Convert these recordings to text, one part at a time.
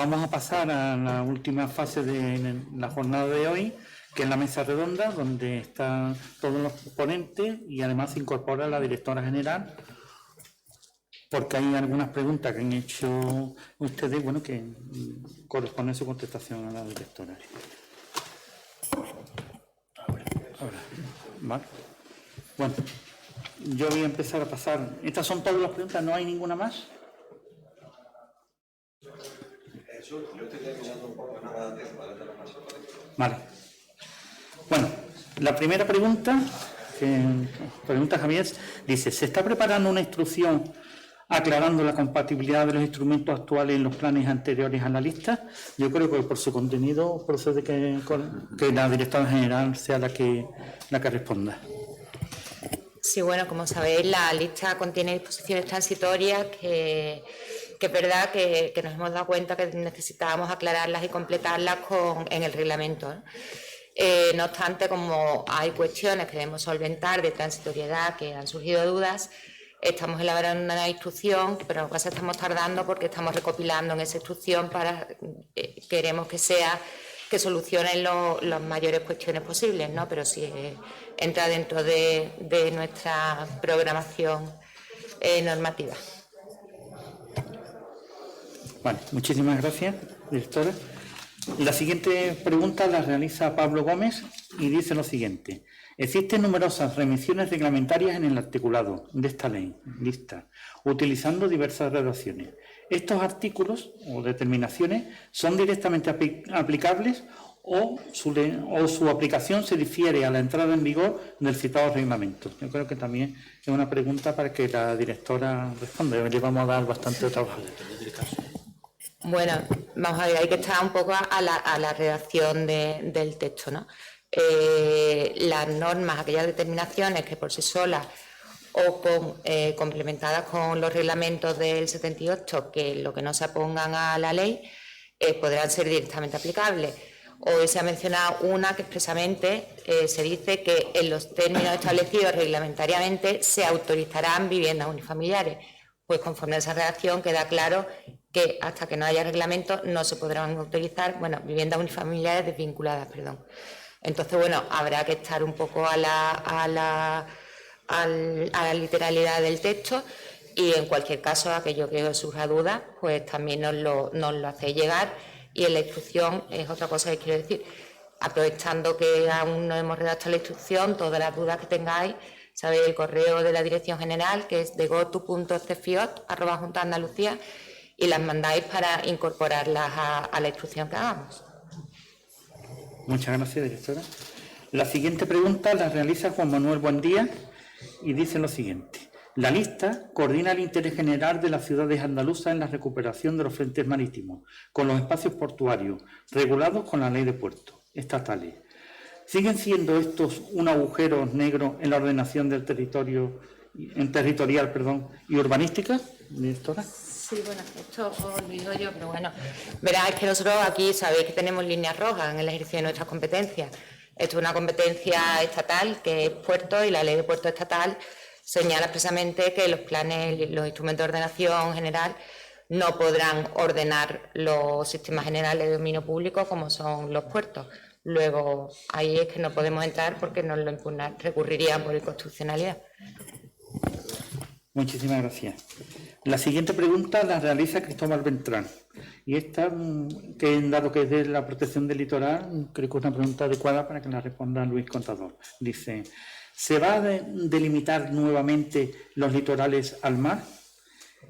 vamos a pasar a la última fase de la jornada de hoy, que es la mesa redonda, donde están todos los ponentes y además se incorpora la directora general, porque hay algunas preguntas que han hecho ustedes, bueno, que corresponde su contestación a la directora. Ahora, ¿vale? Bueno, yo voy a empezar a pasar. Estas son todas las preguntas, ¿no hay ninguna más? Vale. Bueno, la primera pregunta, pregunta Javier, dice, ¿se está preparando una instrucción aclarando la compatibilidad de los instrumentos actuales en los planes anteriores a la lista? Yo creo que por su contenido procede que la directora general sea la que responda. Sí, bueno, como sabéis, la lista contiene disposiciones transitorias que es verdad que nos hemos dado cuenta que necesitábamos aclararlas y completarlas en el reglamento, ¿no? No obstante, como hay cuestiones que debemos solventar de transitoriedad, que han surgido dudas, estamos elaborando una instrucción, pero en caso estamos tardando porque estamos recopilando en esa instrucción queremos que solucionen las mayores cuestiones posibles, ¿no? Pero sí entra dentro de nuestra programación normativa. Vale, muchísimas gracias, directora. La siguiente pregunta la realiza Pablo Gómez y dice lo siguiente. Existen numerosas remisiones reglamentarias en el articulado de esta ley, lista, utilizando diversas redacciones. ¿Estos artículos o determinaciones son directamente aplicables o su aplicación se difiere a la entrada en vigor del citado reglamento? Yo creo que también es una pregunta para que la directora responda. Le vamos a dar bastante trabajo. Bueno, vamos a ver, hay que estar un poco a la redacción del texto, ¿no? Las normas, aquellas determinaciones que por sí solas o complementadas con los reglamentos del 78, que lo que no se opongan a la ley, podrán ser directamente aplicables. Hoy se ha mencionado una que expresamente se dice que en los términos establecidos reglamentariamente se autorizarán viviendas unifamiliares. Pues conforme a esa redacción queda claro que hasta que no haya reglamento no se podrán autorizar, viviendas unifamiliares desvinculadas, perdón. Entonces, habrá que estar un poco a la literalidad del texto y en cualquier caso, aquello que os surja dudas, pues también nos lo hacéis llegar y en la instrucción es otra cosa que quiero decir. Aprovechando que aún no hemos redactado la instrucción, todas las dudas que tengáis, sabéis el correo de la Dirección General, que es degotu.cfiot@juntaandalucía, y las mandáis para incorporarlas a la instrucción que hagamos. Muchas gracias, directora. La siguiente pregunta la realiza Juan Manuel Buendía y dice lo siguiente. La lista coordina el interés general de las ciudades andaluzas en la recuperación de los frentes marítimos, con los espacios portuarios, regulados con la ley de puertos estatales. ¿Siguen siendo estos un agujero negro en la ordenación del territorial y urbanística, directora? Sí, esto os lo digo yo, pero verás, es que nosotros aquí sabéis que tenemos líneas rojas en el ejercicio de nuestras competencias. Esto es una competencia estatal que es puerto y la ley de puerto estatal señala expresamente que los planes, los instrumentos de ordenación general no podrán ordenar los sistemas generales de dominio público como son los puertos. Luego, ahí es que no podemos entrar porque nos lo impugnan, recurrirían por inconstitucionalidad. Muchísimas gracias. La siguiente pregunta la realiza Cristóbal Beltrán. Y esta, dado que es de la protección del litoral, creo que es una pregunta adecuada para que la responda Luis Contador. Dice, ¿se va a delimitar nuevamente los litorales al mar?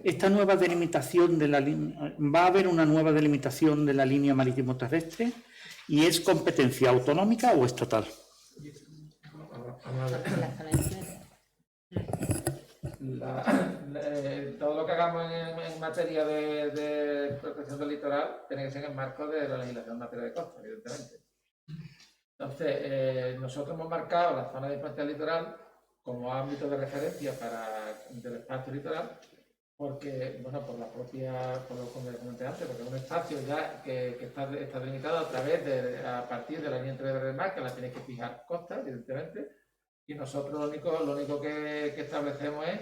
¿Esta nueva delimitación va a haber una nueva delimitación de la línea marítimo terrestre? ¿Y es competencia autonómica o estatal? Todo lo que hagamos en materia de protección del litoral tiene que ser en el marco de la legislación en materia de costa, evidentemente. Entonces, nosotros hemos marcado la zona de influencia litoral como ámbito de referencia del espacio litoral, porque, por lo que comenté antes, porque es un espacio ya que está delimitado a partir de la línea entre del mar, que la tiene que fijar costa, evidentemente, y nosotros lo único que establecemos es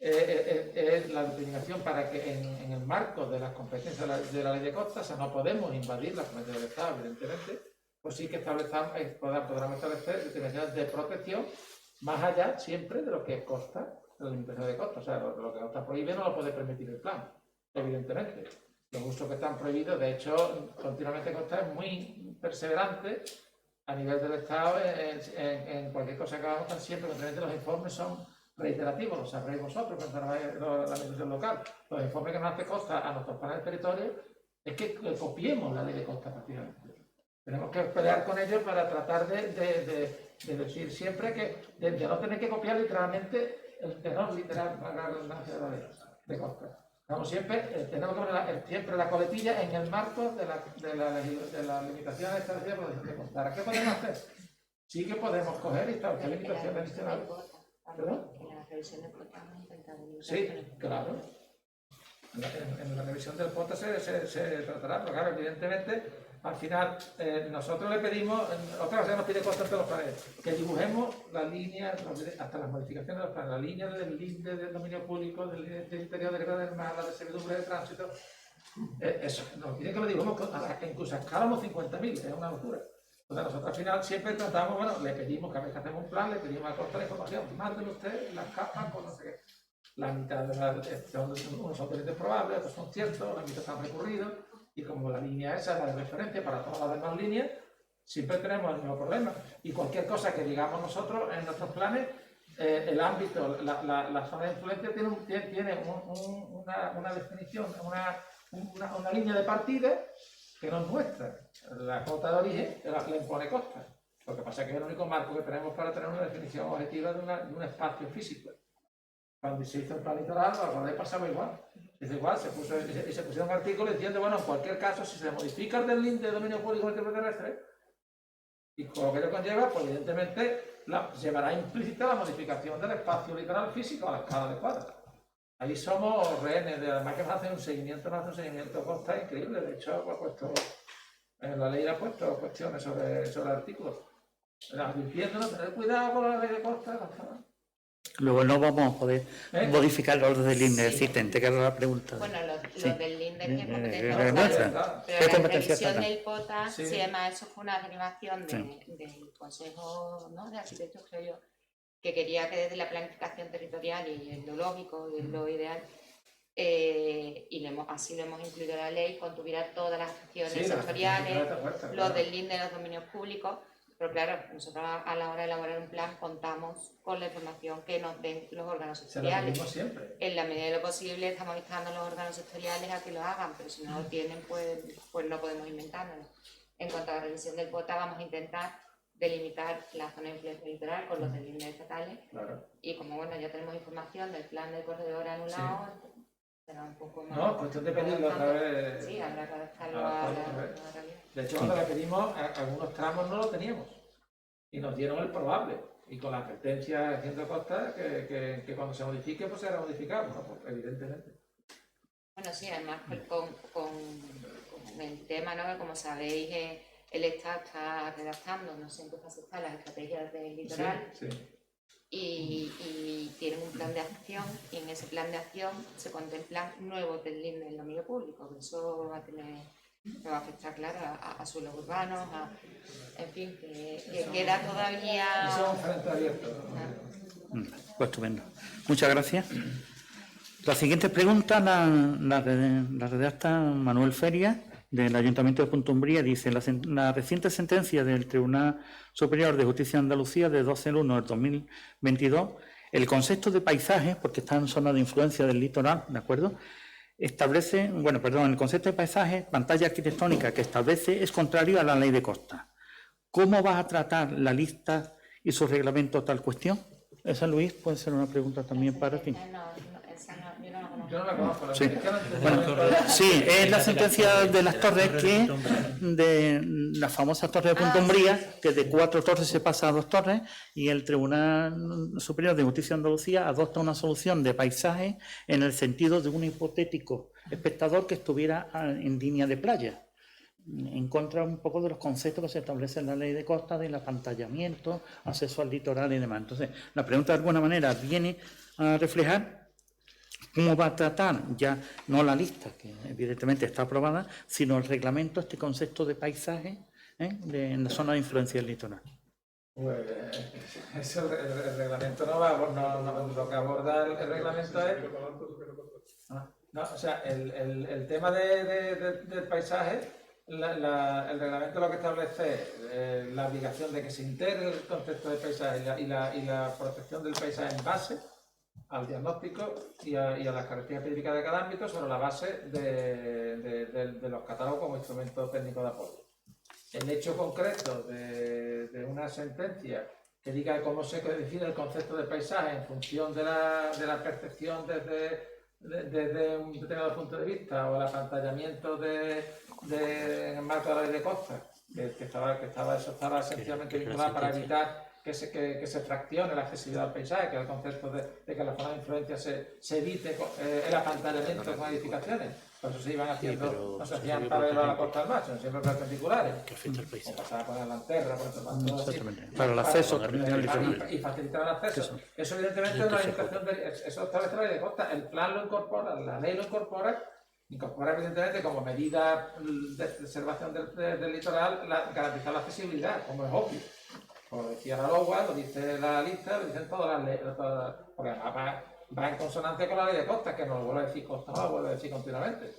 es la determinación para que en el marco de las competencias de la ley de costas, o sea, no podemos invadir las competencias del Estado, evidentemente, pues sí que podremos establecer determinaciones de protección más allá siempre de lo que es costa, de la limitación de costas. O sea, lo que costa prohíbe no lo puede permitir el plan, evidentemente. Los usos que están prohibidos, de hecho, continuamente costa es muy perseverante a nivel del Estado en cualquier cosa que hagamos, siempre los informes son reiterativos, lo sabréis vosotros cuando la administración local. Los informes que nos hace Costa a nuestros planes de territorio es que copiemos la ley de Costa prácticamente. Tenemos que pelear con ellos para tratar de decir siempre que de no tener que copiar literalmente el tenor literal, la redundancia de la ley de Costa. Como siempre, tenemos que poner siempre la coletilla en el marco de las limitaciones establecidas por la ley de Costa. ¿Ahora qué podemos hacer? Sí que podemos coger y establecer limitaciones adicionales. ¿Perdón? En la revisión del POTA hemos intentado Sí, claro. En la revisión del POTA se tratará, pero claro, evidentemente, al final, nosotros le pedimos, otra vez nos pide Costa ante los planes, que dibujemos las líneas, hasta las modificaciones de los planes, la línea del límite del dominio público, del interior del mar, la de servidumbre de tránsito. Eso, nos piden que lo dibujemos incluso a escala unos 50.000, es una locura. Entonces nosotros al final siempre tratamos, bueno, le pedimos que a veces hacemos un plan, le pedimos a Costa la información, mándele usted las capas con no sé qué. La mitad de unos son delitos probables, otros son ciertos, la mitad están recurridos, y como la línea esa es la de referencia para todas las demás líneas, siempre tenemos el mismo problema. Y cualquier cosa que digamos nosotros en nuestros planes, el ámbito, la zona de influencia tiene una definición, una línea de partida que no es nuestra. La cota de origen la impone Costa. Lo que pasa es que es el único marco que tenemos para tener una definición objetiva de un espacio físico. Cuando se hizo el plan litoral, a la pasaba igual. Es igual, se pusieron artículos diciendo, bueno, en cualquier caso, si se modifica el del límite de dominio público terrestre, y con lo que ello conlleva, pues evidentemente llevará implícita la modificación del espacio litoral físico a la escala adecuada. Ahí somos rehenes, además que nos hacen un seguimiento Costa increíble. De hecho, en la ley ha puesto cuestiones sobre el artículo. Advirtiéndonos, tener cuidado con la ley de Costa. Luego no vamos a poder modificar los orden del INDE existente, que era la pregunta. Bueno, los Sí. del INDE que es competencia estatal, pero es la competencia revisión estatal. del POTA, Sí. sí, además eso fue una derivación Sí. del Consejo, ¿no?, de Arquitectos, creo yo, que quería que desde la planificación territorial y en lo lógico y en lo ideal, y así lo hemos incluido en la ley, contuviera todas las acciones sectoriales, los del INDE, los dominios públicos. Pero claro, nosotros a la hora de elaborar un plan contamos con la información que nos den los órganos sectoriales. Siempre. En la medida de lo posible estamos instando a los órganos sectoriales a que lo hagan, pero si no lo tienen, pues no podemos inventárnoslo. En cuanto a la revisión del POTA, vamos a intentar delimitar la zona de influencia litoral con los del INDE estatales. Claro. Y como bueno, ya tenemos información del plan del corredor anulado, será un poco más... No, cuestión de pedirlo otra vez. Sí, habrá que adaptarlo a la realidad. De hecho, cuando la pedimos, algunos tramos no lo teníamos. Y nos dieron el probable. Y con la advertencia haciendo Costa que cuando se modifique, pues será modificado. ¿No? Pues, evidentemente. Bueno, sí, además con el tema, ¿no?, que como sabéis, el Estado está redactando, no sé en qué fase está, las estrategias del litoral. Sí. Y tienen un plan de acción, y en ese plan de acción se contemplan nuevos del INDE del dominio público, que eso va a afectar, claro, a suelos urbanos, en fin, que queda todavía... Eso es un frente abierto. Pues estupendo. Muchas gracias. La siguiente pregunta la redacta Manuel Feria, del Ayuntamiento de Punta Umbría. Dice: la reciente sentencia del Tribunal Superior de Justicia de Andalucía de 12/1 del 2022, el concepto de paisaje, porque está en zona de influencia del litoral, ¿de acuerdo?, establece, el concepto de paisaje, pantalla arquitectónica que establece, es contrario a la ley de costa. ¿Cómo vas a tratar la lista y su reglamento tal cuestión? Esa, Luis, puede ser una pregunta también para ti. Yo no la conozco. Sí. Sí, es la sentencia de las torres, de la famosa torre de Punta Umbría, que de 4 torres se pasa a 2 torres, y el Tribunal Superior de Justicia de Andalucía adopta una solución de paisaje en el sentido de un hipotético espectador que estuviera en línea de playa, en contra un poco de los conceptos que se establecen en la ley de costa, del apantallamiento, acceso al litoral y demás. Entonces, la pregunta de alguna manera viene a reflejar ¿Cómo va a tratar ya no la lista, que evidentemente está aprobada, sino el reglamento, este concepto de paisaje en la zona de influencia del litoral? Pues eso, el reglamento no va, lo que aborda el reglamento es... No, o sea, el tema del paisaje, el reglamento lo que establece es la obligación de que se integre el concepto de paisaje y la protección del paisaje en base al diagnóstico y a las características específicas de cada ámbito sobre la base de los catálogos como instrumento técnico de apoyo. El hecho concreto de una sentencia que diga cómo se define el concepto de paisaje en función de la percepción desde un determinado punto de vista o el apantallamiento en el marco de la ley de costas, eso estaba esencialmente vinculado para evitar que se fraccione la accesibilidad al paisaje, que es el concepto de que en la zona de influencia se evite el apantallamiento con edificaciones. Por eso se iban haciendo, no se hacían paralelos a la costa del mar, sino siempre perpendiculares. Como pasaba por la lanterna, por para el acceso y facilitar el acceso. Eso evidentemente es una limitación, eso establece la ley de costa. El plan lo incorpora, la ley lo incorpora evidentemente como medida de preservación del litoral garantizar la accesibilidad, como es obvio. Como decía la LOGUA, lo dice la lista, lo dicen todas las leyes, porque además va en consonancia con la ley de costas, que nos lo vuelve a decir Costa, no lo vuelve a decir continuamente.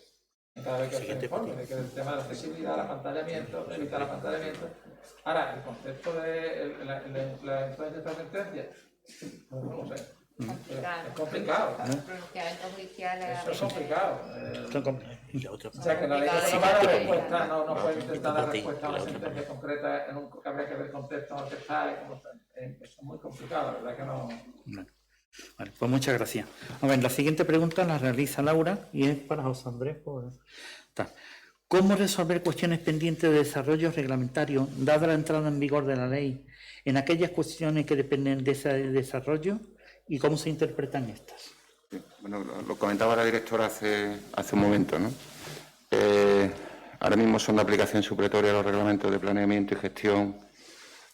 Cada vez que se informe de que el tema de la accesibilidad, el apantallamiento, evitar el apantallamiento. Ahora, el concepto de la influencia de esta sentencia, no sé. Es complicado. Pronunciamiento judicial eso es complicado. O sea, que la ley no va a dar respuesta, no puede intentar dar respuesta a una sentencia concreta que habría que ver el contexto en el que está y cómo está. Es muy complicado, la verdad que no. Vale, pues muchas gracias. A ver, la siguiente pregunta la realiza Laura y es para José Andrés. ¿Cómo resolver cuestiones pendientes de desarrollo reglamentario, dada la entrada en vigor de la ley, en aquellas cuestiones que dependen de ese desarrollo y cómo se interpretan estas? Bueno, lo comentaba la directora hace un momento, ¿no? Ahora mismo son de aplicación supletoria los reglamentos de planeamiento y gestión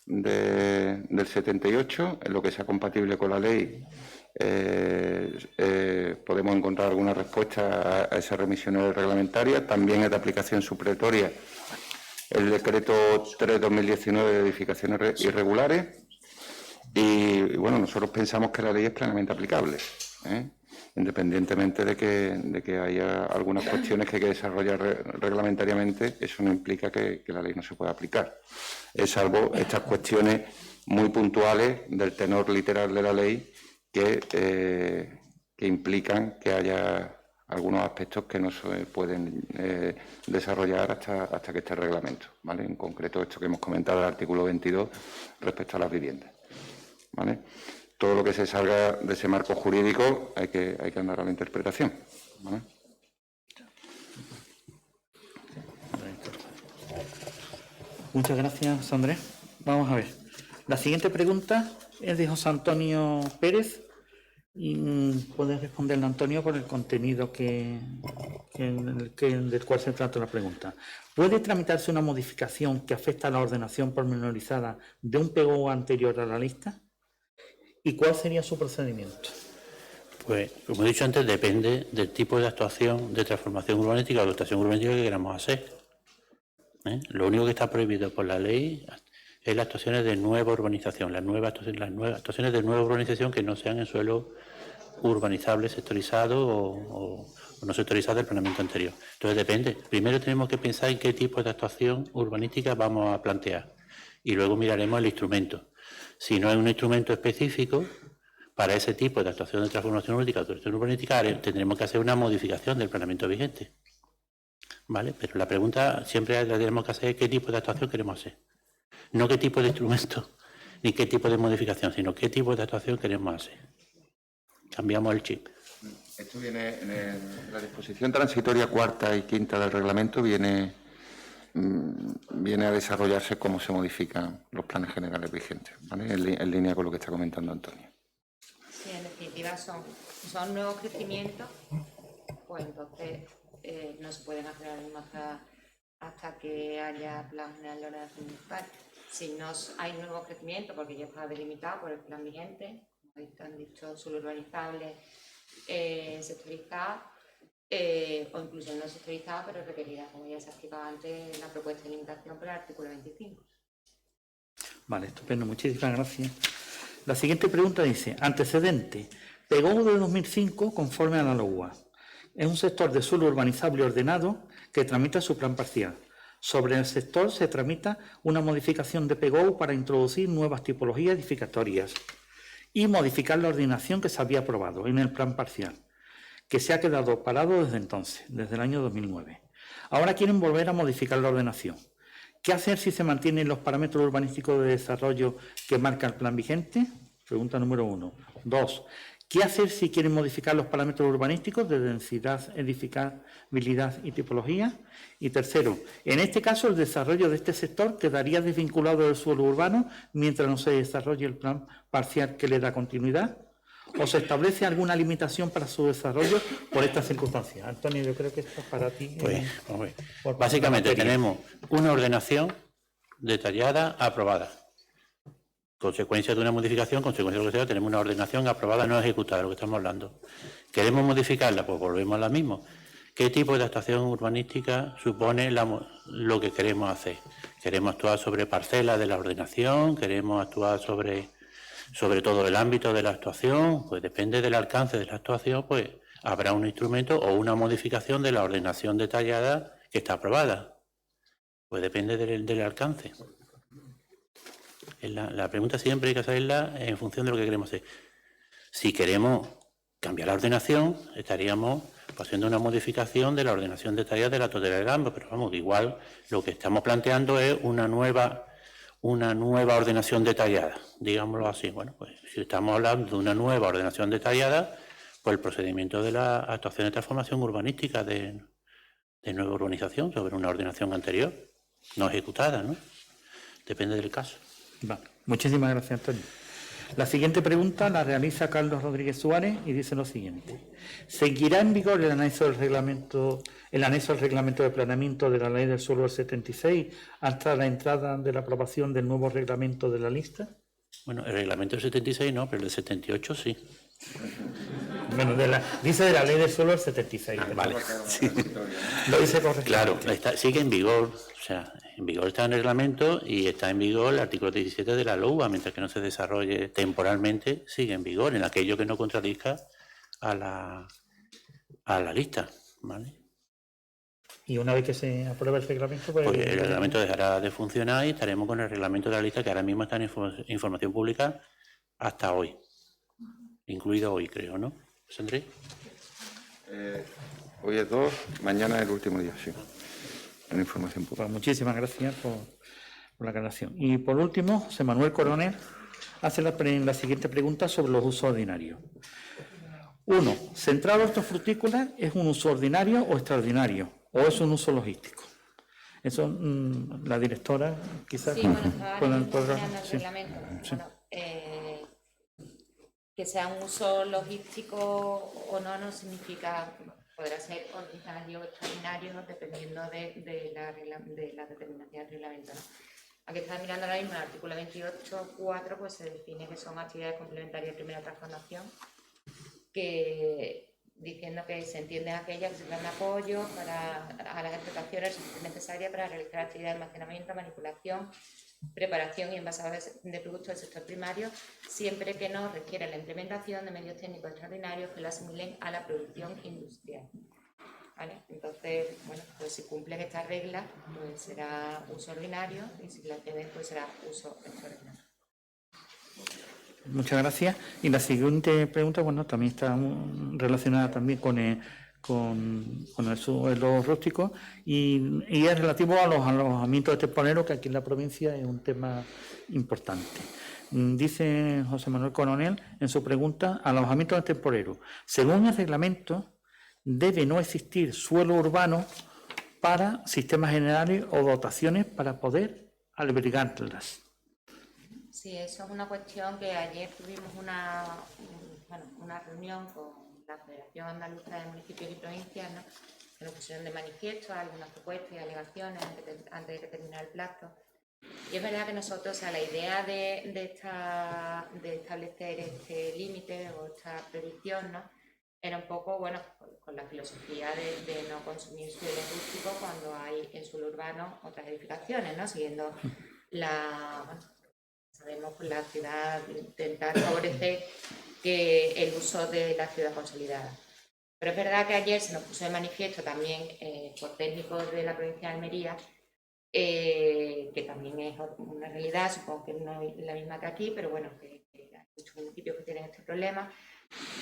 del 78, en lo que sea compatible con la ley. Podemos encontrar alguna respuesta a esas remisiones reglamentarias. También es de aplicación supletoria el decreto 3/2019 de edificaciones irregulares. Y bueno, nosotros pensamos que la ley es plenamente aplicable, independientemente de que haya algunas cuestiones que hay que desarrollar reglamentariamente. Eso no implica que la ley no se pueda aplicar, salvo estas cuestiones muy puntuales del tenor literal de la ley que implican que haya algunos aspectos que no se pueden desarrollar hasta que esté el reglamento, ¿vale? En concreto, esto que hemos comentado del artículo 22 respecto a las viviendas, ¿vale? Todo lo que se salga de ese marco jurídico hay que andar a la interpretación, ¿vale? Muchas gracias, Andrés. Vamos a ver. La siguiente pregunta es de José Antonio Pérez y puedes responderle, Antonio, por el contenido del cual se trata la pregunta. ¿Puede tramitarse una modificación que afecta a la ordenación pormenorizada de un PGO anterior a la lista? ¿Y cuál sería su procedimiento? Pues, como he dicho antes, depende del tipo de actuación de transformación urbanística o de actuación urbanística que queramos hacer. Lo único que está prohibido por la ley es las actuaciones de nueva urbanización, las nuevas actuaciones de nueva urbanización que no sean en suelo urbanizable, sectorizado o no sectorizado del planeamiento anterior. Entonces depende. Primero tenemos que pensar en qué tipo de actuación urbanística vamos a plantear y luego miraremos el instrumento. Si no hay un instrumento específico para ese tipo de actuación de transformación urbanística o de actuación urbanística, tendremos que hacer una modificación del planeamiento vigente. ¿Vale? Pero la pregunta siempre la tenemos que hacer qué tipo de actuación queremos hacer. No qué tipo de instrumento ni qué tipo de modificación, sino qué tipo de actuación queremos hacer. Cambiamos el chip. Esto viene en la disposición transitoria cuarta y quinta del reglamento, viene a desarrollarse cómo se modifican los planes generales vigentes, ¿vale? En línea con lo que está comentando Antonio. Sí, en definitiva son nuevos crecimientos, pues entonces no se pueden hacer ahora mismo hasta que haya plan general de ordenación municipal. Si no hay nuevos crecimientos, porque ya está delimitado por el plan vigente, como han dicho, suelo urbanizable, sectorizada o incluso no sectorizada, pero requerida, como ya se ha explicado antes, la propuesta de limitación por el artículo 25. Vale, estupendo, muchísimas gracias. La siguiente pregunta dice, antecedente, PEGO de 2005 conforme a la LOUA. Es un sector de suelo urbanizable ordenado que tramita su plan parcial. Sobre el sector se tramita una modificación de PEGO para introducir nuevas tipologías edificatorias y modificar la ordenación que se había aprobado en el plan parcial, que se ha quedado parado desde entonces, desde el año 2009. Ahora quieren volver a modificar la ordenación. ¿Qué hacer si se mantienen los parámetros urbanísticos de desarrollo que marca el plan vigente? Pregunta número 1. 2. ¿Qué hacer si quieren modificar los parámetros urbanísticos de densidad, edificabilidad y tipología? Y tercero, en este caso el desarrollo de este sector quedaría desvinculado del suelo urbano mientras no se desarrolle el plan parcial que le da continuidad. ¿O se establece alguna limitación para su desarrollo por estas circunstancias? Antonio, yo creo que esto es para ti. Pues, básicamente tenemos una ordenación detallada aprobada. Consecuencia de una modificación, consecuencia de lo que sea, tenemos una ordenación aprobada no ejecutada, lo que estamos hablando. ¿Queremos modificarla? Pues volvemos a la misma. ¿Qué tipo de actuación urbanística supone lo que queremos hacer? ¿Queremos actuar sobre parcelas de la ordenación? ¿Queremos actuar sobre todo el ámbito de la actuación? Pues depende del alcance de la actuación, pues habrá un instrumento o una modificación de la ordenación detallada que está aprobada. Pues depende del alcance. La pregunta siempre hay que hacerla en función de lo que queremos hacer. Si queremos cambiar la ordenación, estaríamos haciendo una modificación de la ordenación detallada de la totalidad del ámbito, pero vamos, igual lo que estamos planteando es una nueva ordenación detallada, digámoslo así. Bueno, pues si estamos hablando de una nueva ordenación detallada, pues el procedimiento de la actuación de transformación urbanística de nueva urbanización sobre una ordenación anterior, no ejecutada, ¿no? Depende del caso. Vale. Muchísimas gracias, Antonio. La siguiente pregunta la realiza Carlos Rodríguez Suárez y dice lo siguiente. ¿Seguirá en vigor el anexo al reglamento de planeamiento de la Ley del Suelo del 76 hasta la entrada de la aprobación del nuevo reglamento de la lista? Bueno, el reglamento del 76 no, pero el del 78 sí. Bueno, dice de la Ley del Suelo del 76. Vale, sí. Lo dice correctamente. Claro, sigue en vigor, o sea, en vigor está en el reglamento y está en vigor el artículo 17 de la LOUA, mientras que no se desarrolle temporalmente, sigue en vigor en aquello que no contradizca a la lista, ¿vale? Y una vez que se apruebe el reglamento, pues el reglamento dejará de funcionar y estaremos con el reglamento de la lista que ahora mismo está en información pública hasta hoy, incluido hoy, creo, ¿no? ¿José Andrés? Hoy es 2, mañana es el último día, sí. En información pública. Pues muchísimas gracias por la aclaración. Y por último, José Manuel Coronel hace la siguiente pregunta sobre los usos ordinarios. 1. ¿Central hortofrutícola es un uso ordinario o extraordinario? ¿O es un uso logístico? Eso la directora quizás sí, bueno, pueda el reglamento. Sí. Bueno, que sea un uso logístico o no significa, podrá ser ordinario o extraordinario dependiendo de la determinación del reglamento, ¿no? Aquí está mirando ahora mismo el artículo 28.4, pues se define que son actividades complementarias de primera transformación, que diciendo que se entienden aquellas que se dan apoyo a las explotaciones necesarias para realizar actividades de almacenamiento, manipulación, preparación y envasado de productos del sector primario, siempre que no requiera la implementación de medios técnicos extraordinarios que lo asimilen a la producción industrial. ¿Vale? Entonces, bueno, pues si cumplen estas reglas, pues será uso ordinario y si las tienen, pues será uso extraordinario. Muchas gracias. Y la siguiente pregunta, bueno, también está relacionada también con el suelo rústico y es relativo a los alojamientos temporeros, que aquí en la provincia es un tema importante. Dice José Manuel Coronel en su pregunta, alojamientos temporeros. Según el reglamento, debe no existir suelo urbano para sistemas generales o dotaciones para poder albergarlas. Sí, eso es una cuestión que ayer tuvimos una reunión con la Federación Andaluza de Municipios y Provincias, ¿no? Que nos pusieron de manifiesto algunas propuestas y alegaciones antes de terminar el plazo. Y es verdad que nosotros, o sea, la idea de establecer este límite o esta previsión, ¿no? era un poco, bueno, con la filosofía de no consumir suelo rústico cuando hay en suelo urbano otras edificaciones, ¿no? Siguiendo sabemos por la ciudad, intentar favorecer que el uso de la ciudad consolidada. Pero es verdad que ayer se nos puso de manifiesto también por técnicos de la provincia de Almería, que también es una realidad, supongo que no es la misma que aquí, pero bueno, que hay muchos municipios que tienen este problema,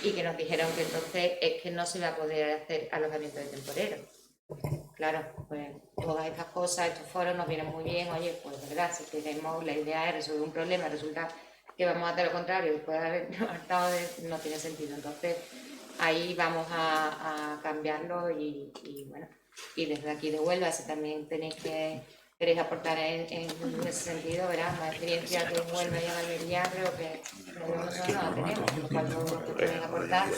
y que nos dijeron que entonces es que no se va a poder hacer alojamiento de temporeros. Claro, pues todas estas cosas, estos foros nos vienen muy bien. Oye, pues verdad, si tenemos la idea de resolver un problema, resulta que vamos a hacer lo contrario, después de haber hartado, no tiene sentido. Entonces ahí vamos a cambiarlo y bueno, y desde aquí de Huelva, si también queréis aportar en ese sentido, verás, más experiencia que en Huelva y en Almería, creo que nosotros no la tenemos, por lo cual todo lo que podéis aportar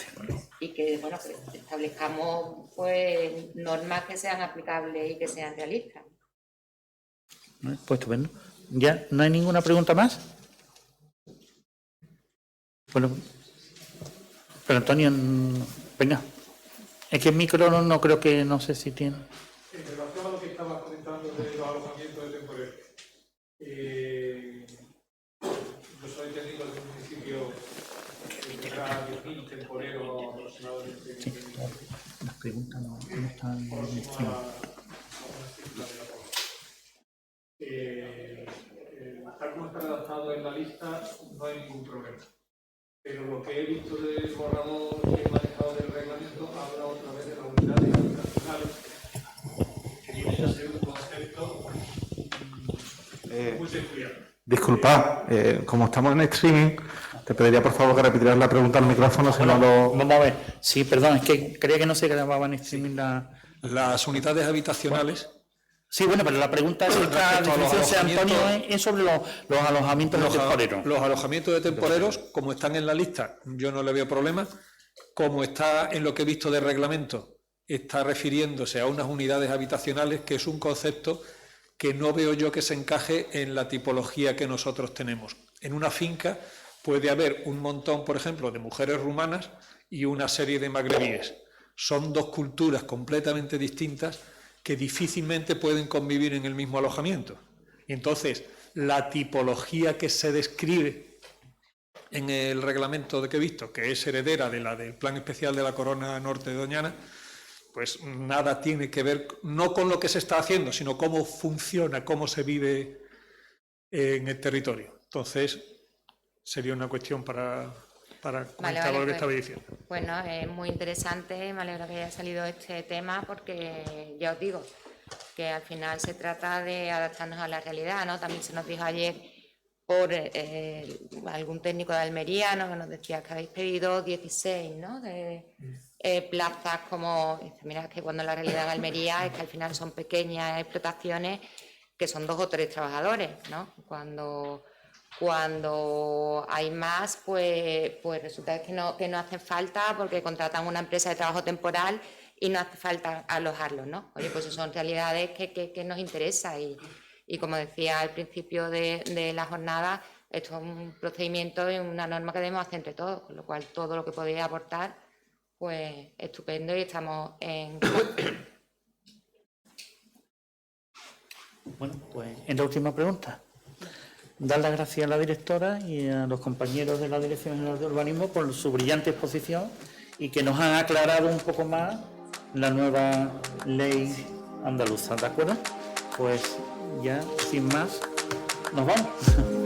y que, bueno, que establezcamos pues normas que sean aplicables y que sean realistas. Pues estupendo. ¿Ya no hay ninguna pregunta más? Bueno, pero Antonio, venga. Es que el micro no creo que, no sé si tiene. En relación a lo que estabas comentando de los alojamientos de temporeros, yo soy técnico de un municipio que tendrá 10.000 temporeros aproximadamente. Sí, las preguntas no están próximo a una cifra de la población. Tal como está redactado en la lista, no hay ningún problema. Pero lo que he visto del borrador que he manejado del reglamento habla otra vez de las unidades habitacionales, que tiene que ser un concepto muy peculiar. Disculpa, como estamos en streaming, te pediría por favor que repitieras la pregunta al micrófono, si no lo... Vamos a ver. Sí, perdón, es que creía que no se grababa en streaming Las unidades habitacionales. Sí, bueno, pero la pregunta es esta definición, Antonio, es sobre los alojamientos de temporeros. Los alojamientos de temporeros, como están en la lista, yo no le veo problema. Como está en lo que he visto de reglamento, está refiriéndose a unas unidades habitacionales, que es un concepto que no veo yo que se encaje en la tipología que nosotros tenemos. En una finca puede haber un montón, por ejemplo, de mujeres rumanas y una serie de magrebíes. Son dos culturas completamente distintas que difícilmente pueden convivir en el mismo alojamiento. Y entonces, la tipología que se describe en el reglamento de que he visto, que es heredera de la del Plan Especial de la Corona Norte de Doñana, pues nada tiene que ver, no con lo que se está haciendo, sino cómo funciona, cómo se vive en el territorio. Entonces, sería una cuestión para comentar lo que estaba diciendo. Bueno, es muy interesante, me alegro que haya salido este tema porque ya os digo que al final se trata de adaptarnos a la realidad, ¿no? También se nos dijo ayer por algún técnico de Almería, ¿no? Que nos decía que habéis pedido 16, ¿no? De plazas como, mira, que cuando la realidad en Almería es que al final son pequeñas explotaciones que son 2 o 3 trabajadores, ¿no? Cuando hay más, pues resulta que no hacen falta porque contratan una empresa de trabajo temporal y no hace falta alojarlos, ¿no? Oye, pues eso son realidades que nos interesa y como decía al principio de la jornada, esto es un procedimiento y una norma que debemos hacer entre todos, con lo cual todo lo que podéis aportar, pues estupendo y estamos en... Bueno, pues en la última pregunta. Dar las gracias a la directora y a los compañeros de la Dirección General de Urbanismo por su brillante exposición y que nos han aclarado un poco más la nueva ley andaluza, ¿de acuerdo? Pues ya, sin más, nos vamos.